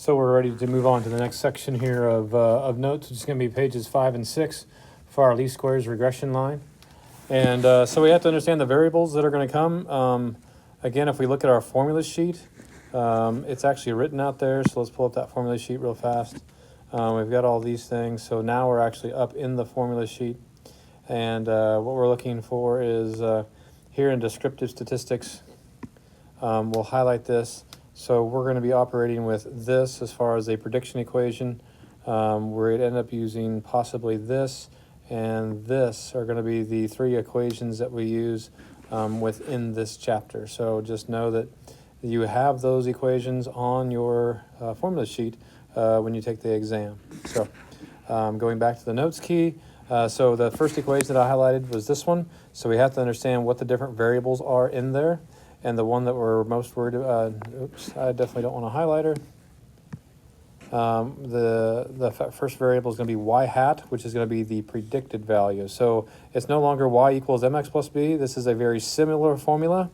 So we're ready to move on to the next section here of notes, which is going to be pages 5 and 6 for our least squares regression line. And so we have to understand the variables that are going to come. Again, if we look at our formula sheet, it's actually written out there. So let's pull up that formula sheet real fast. We've got all these things. So now we're actually up in the formula sheet. And what we're looking for is here in descriptive statistics, we'll highlight this. So we're going to be operating with this as far as a prediction equation. We're going to end up using possibly this and this are going to be the three equations that we use within this chapter. So just know that you have those equations on your formula sheet when you take the exam. So going back to the notes key, so the first equation that I highlighted was this one. So we have to understand what the different variables are in there. And the one that we're most worried about, oops, I definitely don't want a highlighter. The first variable is going to be y hat, which is going to be the predicted value. So it's no longer y equals mx plus b. This is a very similar formula.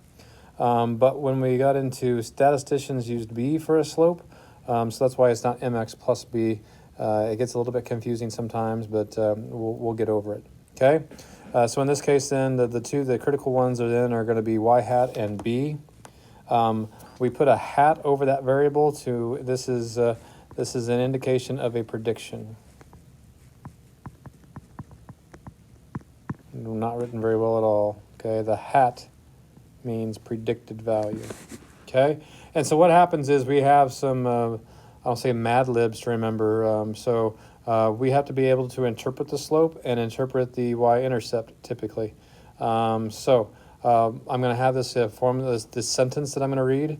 But when we got into statisticians used b for a slope, so that's why it's not mx plus b. It gets a little bit confusing sometimes, but we'll get over it. Okay. So in this case, then the critical ones are going to be y hat and b. We put a hat over that variable to this is an indication of a prediction. Not written very well at all. Okay, the hat means predicted value. Okay, and so what happens is we have some I'll say Mad Libs to remember. We have to be able to interpret the slope and interpret the y-intercept typically. I'm going to have this formula, this sentence that I'm going to read.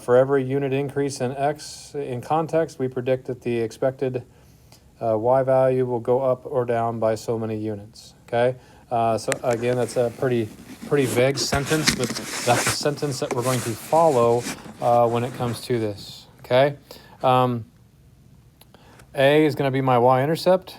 For every unit increase in x in context, we predict that the expected y value will go up or down by so many units. Okay. So again, that's a pretty vague sentence, but that's the sentence that we're going to follow when it comes to this. Okay. A is going to be my y-intercept,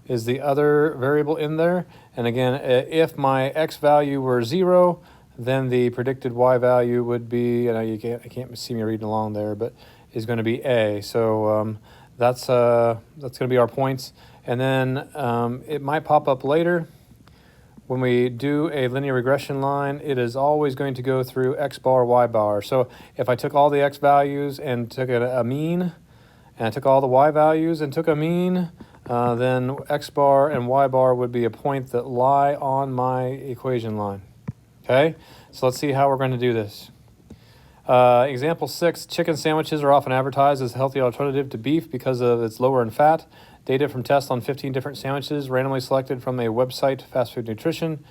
is the other variable in there. And again, if my x value were 0, then the predicted y value would be, I can't see me reading along there, but is going to be a. So that's going to be our points. And then it might pop up later. When we do a linear regression line, it is always going to go through x bar, y bar. So if I took all the x values and took a mean, and I took all the y values and took a mean, then x bar and y bar would be a point that lie on my equation line. Okay, so let's see how we're going to do this. Example 6, chicken sandwiches are often advertised as a healthy alternative to beef because of its lower in fat. Data from tests on 15 different sandwiches randomly selected from a website, Fast Food Nutrition,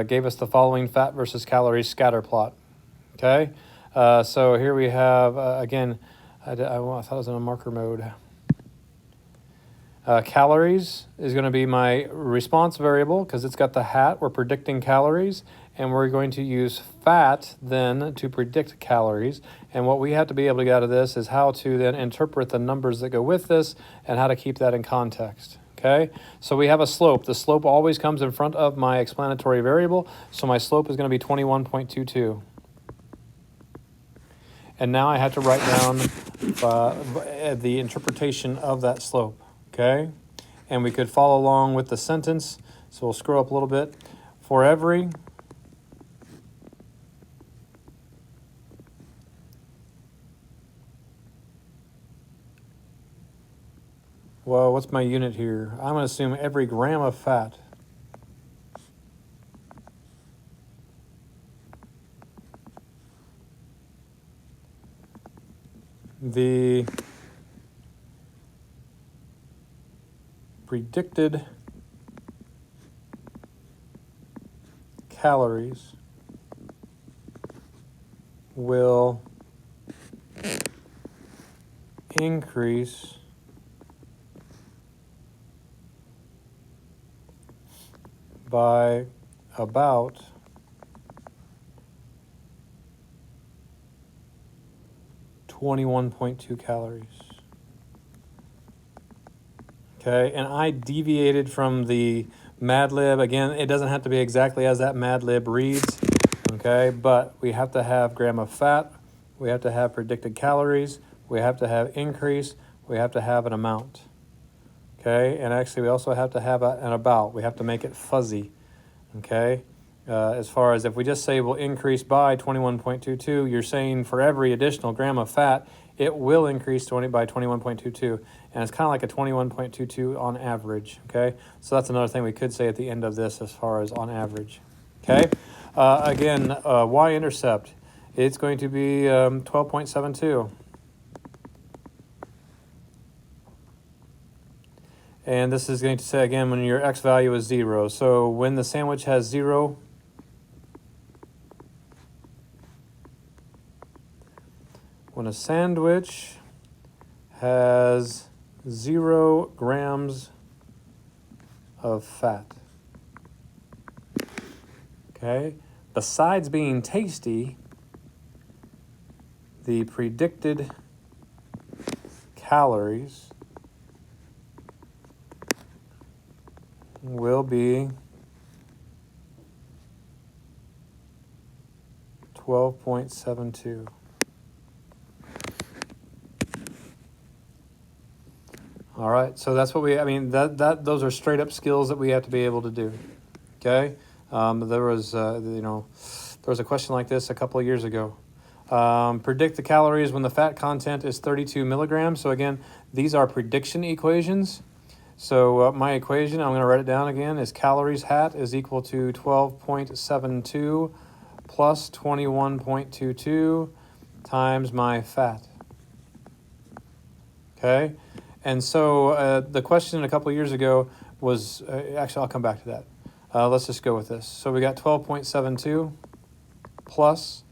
gave us the following fat versus calories scatter plot. Okay, so here we have, again, I thought it was in a marker mode. Calories is going to be my response variable because it's got the hat. We're predicting calories, and we're going to use fat then to predict calories. And what we have to be able to get out of this is how to then interpret the numbers that go with this and how to keep that in context. Okay, so we have a slope. The slope always comes in front of my explanatory variable, so my slope is going to be 21.22. And now I have to write down the interpretation of that slope, okay? And we could follow along with the sentence. So we'll scroll up a little bit. For every well, what's my unit here? I'm going to assume every gram of fat. The predicted calories will increase by about 21.2 calories. Okay, and I deviated from the Mad Lib. Again, it doesn't have to be exactly as that Mad Lib reads, okay, but we have to have gram of fat, we have to have predicted calories, we have to have increase, we have to have an amount. Okay, and actually we also have to have an about. We have to make it fuzzy. Okay, as far as if we just say we'll increase by 21.22, you're saying for every additional gram of fat, it will increase by 21.22, and it's kind of like a 21.22 on average. Okay, so that's another thing we could say at the end of this as far as on average. Okay, again, y-intercept, it's going to be 12.72. And this is going to say, again, when your x value is 0. So when the sandwich has 0, when a sandwich has 0 grams of fat, okay, besides being tasty, the predicted calories will be 12.72. All right, so that's what those are straight up skills that we have to be able to do. Okay, there was a question like this a couple of years ago. Predict the calories when the fat content is 32 milligrams. So again, these are prediction equations. So my equation, I'm going to write it down again, is calories hat is equal to 12.72 plus 21.22 times my fat. Okay, and so the question a couple of years ago was, actually I'll come back to that. Let's just go with this. So we got 12.72 plus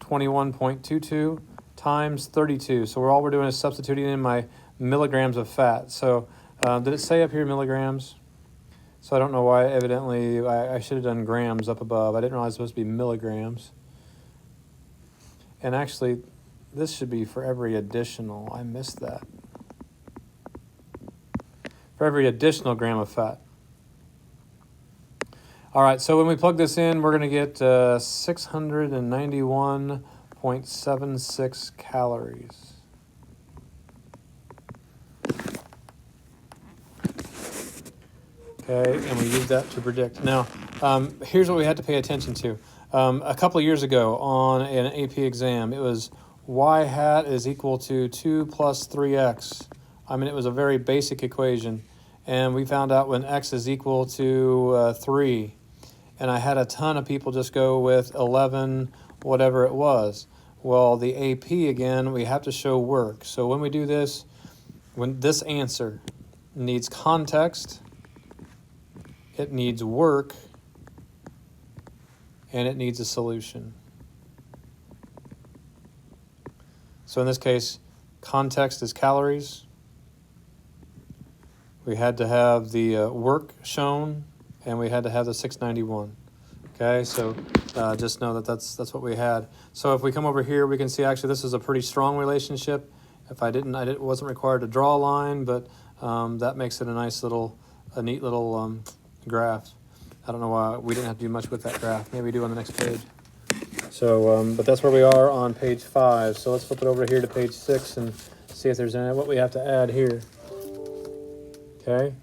21.22 times 32. So all we're doing is substituting in my milligrams of fat. So did it say up here milligrams? So I don't know why, evidently, I should have done grams up above. I didn't realize it was supposed to be milligrams. And actually, this should be for every additional. I missed that. For every additional gram of fat. All right, so when we plug this in, we're going to get 691.76 calories. Okay, and we use that to predict. Now, here's what we had to pay attention to. A couple of years ago on an AP exam, it was y hat is equal to 2 plus 3x. I mean, it was a very basic equation. And we found out when x is equal to 3. And I had a ton of people just go with 11, whatever it was. Well, the AP, again, we have to show work. So when we do this, when this answer needs context, it needs work, and it needs a solution. So in this case, context is calories. We had to have the work shown, and we had to have the 691. Okay, so just know that that's what we had. So if we come over here, we can see actually this is a pretty strong relationship. If I wasn't required to draw a line, but that makes it a neat little graph. I don't know why we didn't have to do much with that graph. Maybe we do on the next page. So, but that's where we are on page 5. So let's flip it over here to page 6 and see if there's what we have to add here. Okay.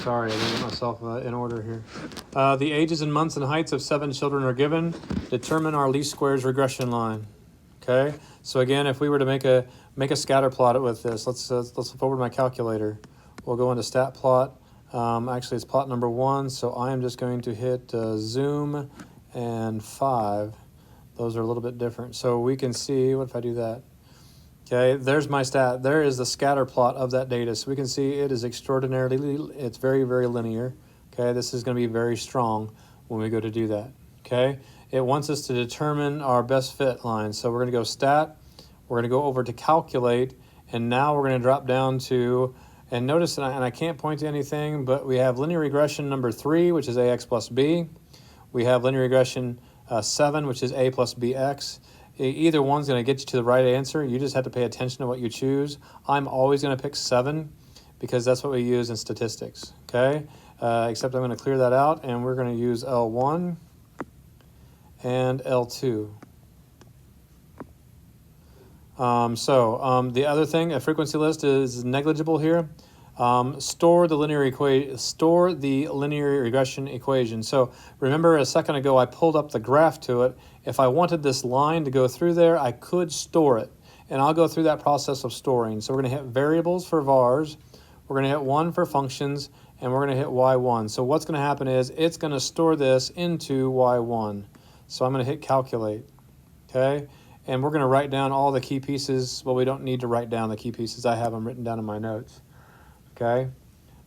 Sorry, I didn't get myself in order here. The ages and months and heights of 7 children are given. Determine our least squares regression line. Okay. So again, if we were to make a scatter plot with this, let's flip over to my calculator. We'll go into stat plot. Actually, it's plot number 1, so I am just going to hit zoom and 5. Those are a little bit different. So we can see, what if I do that? Okay, there's my stat. There is the scatter plot of that data. So we can see it is it's very, very linear. Okay, this is going to be very strong when we go to do that. Okay, it wants us to determine our best fit line. So we're going to go stat. We're going to go over to calculate, and now we're going to drop down to, and notice, and I can't point to anything, but we have linear regression number 3, which is ax plus b. We have linear regression 7, which is a plus bx. Either one's going to get you to the right answer. You just have to pay attention to what you choose. I'm always going to pick 7 because that's what we use in statistics. Okay, except I'm going to clear that out, and we're going to use L1 and L2. The other thing, a frequency list is negligible here. Store the linear regression equation. So remember a second ago I pulled up the graph to it. If I wanted this line to go through there, I could store it. And I'll go through that process of storing. So we're going to hit variables for vars, we're going to hit 1 for functions, and we're going to hit y1. So what's going to happen is it's going to store this into y1. So I'm going to hit calculate, okay? And we're going to write down all the key pieces. Well, we don't need to write down the key pieces. I have them written down in my notes, okay?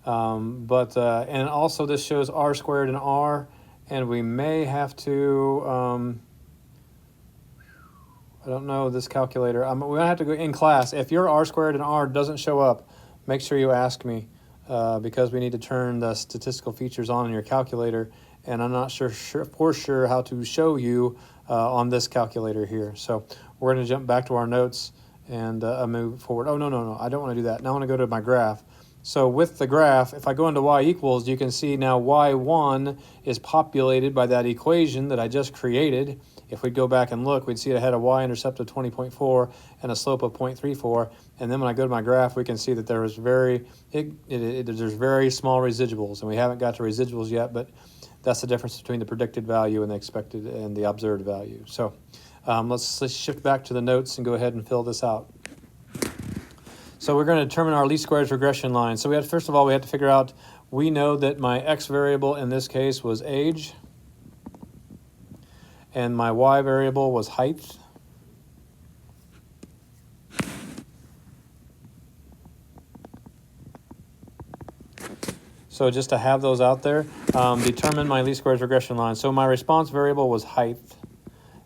And also this shows r squared and r, and we may have to, I don't know this calculator. We're going to have to go in class. If your r squared and r doesn't show up, make sure you ask me because we need to turn the statistical features on in your calculator, and I'm not for sure how to show you on this calculator here. So we're going to jump back to our notes and move forward. Oh, no, I don't want to do that. Now I want to go to my graph. So with the graph, if I go into y equals, you can see now y1 is populated by that equation that I just created. If we go back and look, we'd see it had a y-intercept of 20.4 and a slope of 0.34. And then when I go to my graph, we can see that there is there's very small residuals. And we haven't got to residuals yet, but that's the difference between the predicted value and the expected and the observed value. So let's shift back to the notes and go ahead and fill this out. So we're going to determine our least squares regression line. So first of all, we have to figure out, we know that my x variable in this case was age, and my y variable was height. So just to have those out there, determine my least squares regression line. So my response variable was height.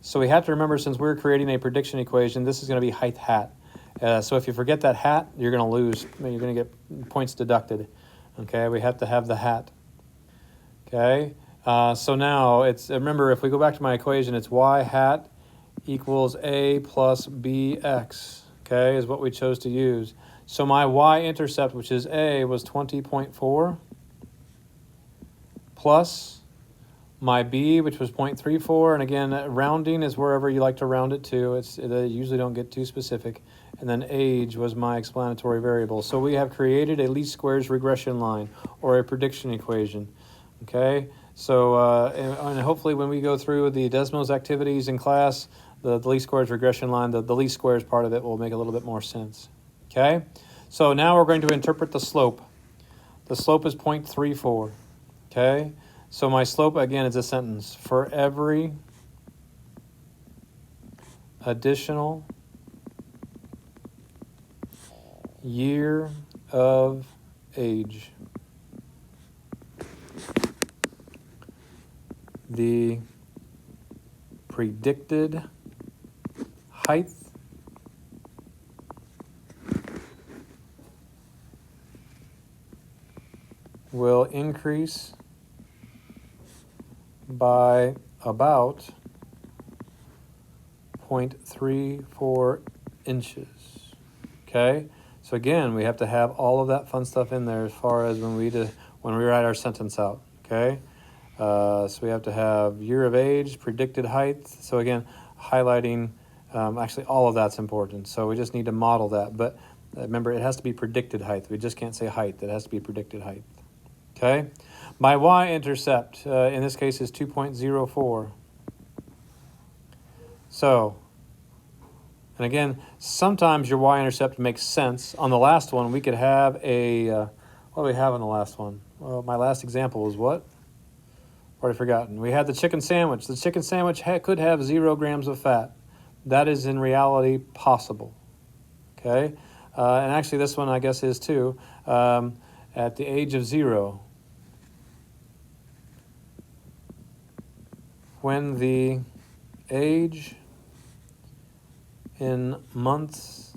So we have to remember, since we're creating a prediction equation, this is going to be height hat. So if you forget that hat, you're going to lose. You're going to get points deducted. Okay, we have to have the hat. Okay, so now remember, if we go back to my equation, it's y hat equals a plus bx. Okay, is what we chose to use. So my y-intercept, which is a, was 20.4 plus my b, which was 0.34, and again, rounding is wherever you like to round it to. They usually don't get too specific. And then age was my explanatory variable. So we have created a least squares regression line, or a prediction equation. Okay, so and hopefully when we go through the Desmos activities in class, the least squares regression line, the least squares part of it will make a little bit more sense. Okay, so now we're going to interpret the slope. The slope is 0.34. Okay, so my slope, again, is a sentence. For every additional year of age, the predicted height will increase by about 0.34 inches. Okay, so again, we have to have all of that fun stuff in there as far as when we write our sentence out. Okay, so we have to have year of age, predicted height. So again, highlighting, actually all of that's important. So we just need to model that. But remember, it has to be predicted height. We just can't say height. It has to be predicted height. Okay, my y-intercept in this case is 2.04. So, and again, sometimes your y-intercept makes sense. On the last one, we could have what do we have on the last one? Well, my last example was what? Already forgotten. We had the chicken sandwich. The chicken sandwich could have 0 grams of fat. That is in reality possible. Okay, and actually this one I guess is too. At the age of 0, when the age in months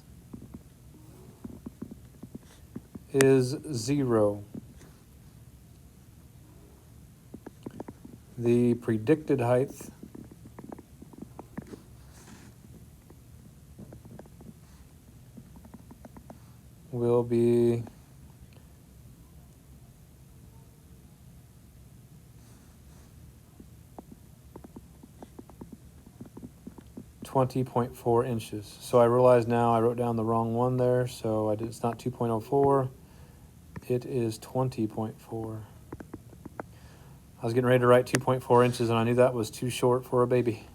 is 0, the predicted height will be 20.4 inches. So I realize now I wrote down the wrong one there, so it's not 2.04, it is 20.4. I was getting ready to write 2.4 inches, and I knew that was too short for a baby.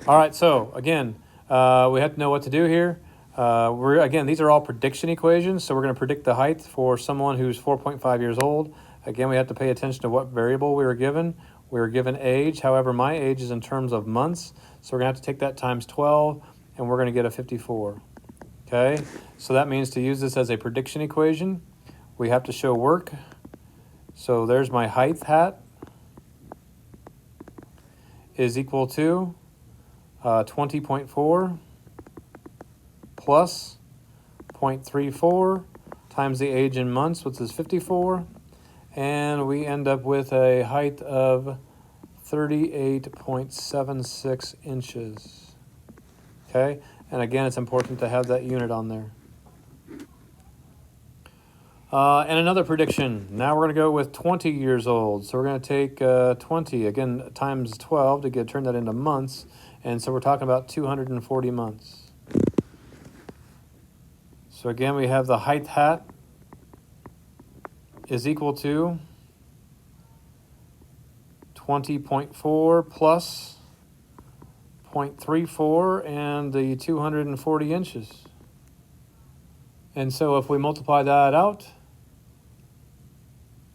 All right, so again, we have to know what to do here. Again, these are all prediction equations, so we're going to predict the height for someone who's 4.5 years old. Again, we have to pay attention to what variable we were given. We were given age. However, my age is in terms of months, so we're going to have to take that times 12, and we're going to get a 54. Okay, so that means to use this as a prediction equation, we have to show work. So there's my height hat is equal to 20.4 plus 0.34 times the age in months, which is 54, and we end up with a height of 38.76 inches. Okay, and again, it's important to have that unit on there. And another prediction. Now we're going to go with 20 years old. So we're going to take 20, again, times 12 to turn that into months. And so we're talking about 240 months. So again, we have the height hat is equal to 20.4 plus 0.34 and the 240 inches. And so if we multiply that out,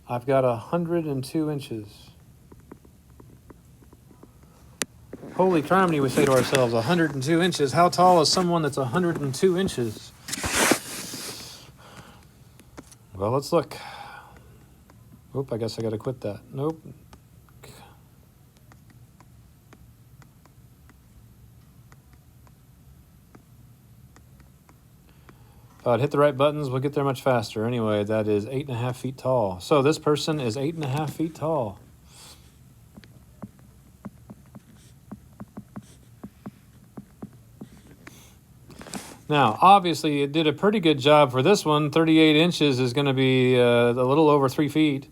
I've got 102 inches. Holy criminy, we say to ourselves, 102 inches. How tall is someone that's 102 inches? Well, let's look. Oop, I guess I got to quit that. Nope. If I'd hit the right buttons, we'll get there much faster. Anyway, that is 8.5 feet tall. So this person is 8.5 feet tall. Now, obviously, it did a pretty good job for this one. 38 inches is going to be a little over 3 feet.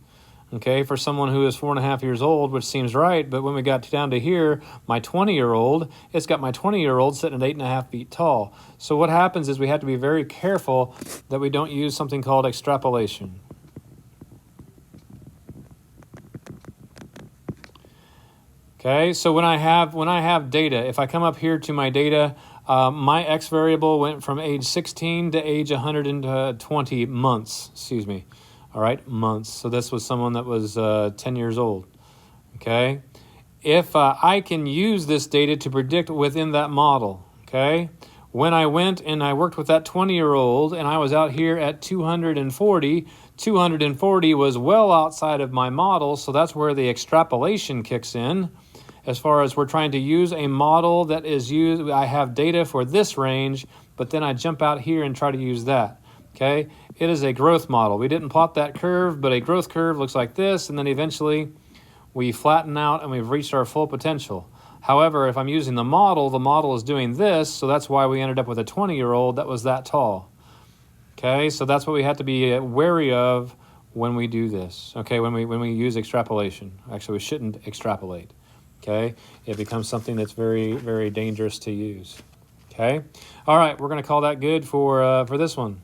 Okay, for someone who is 4.5 years old, which seems right, but when we got down to here, my 20-year-old, it's got my 20-year-old sitting at 8.5 feet tall. So what happens is we have to be very careful that we don't use something called extrapolation. Okay, so when I have data, if I come up here to my data, my x variable went from age 16 to age 120 months, excuse me. All right, months. So this was someone that was 10 years old, okay? If I can use this data to predict within that model, okay? When I went and I worked with that 20-year-old and I was out here at 240, 240 was well outside of my model, so that's where the extrapolation kicks in. As far as we're trying to use a model that is used, I have data for this range, but then I jump out here and try to use that. Okay, it is a growth model. We didn't plot that curve, but a growth curve looks like this, and then eventually we flatten out and we've reached our full potential. However, if I'm using the model is doing this, so that's why we ended up with a 20-year-old that was that tall. Okay, so that's what we have to be wary of when we do this. Okay, when we use extrapolation. Actually, we shouldn't extrapolate. Okay, it becomes something that's very, very dangerous to use. Okay, all right, we're going to call that good for this one.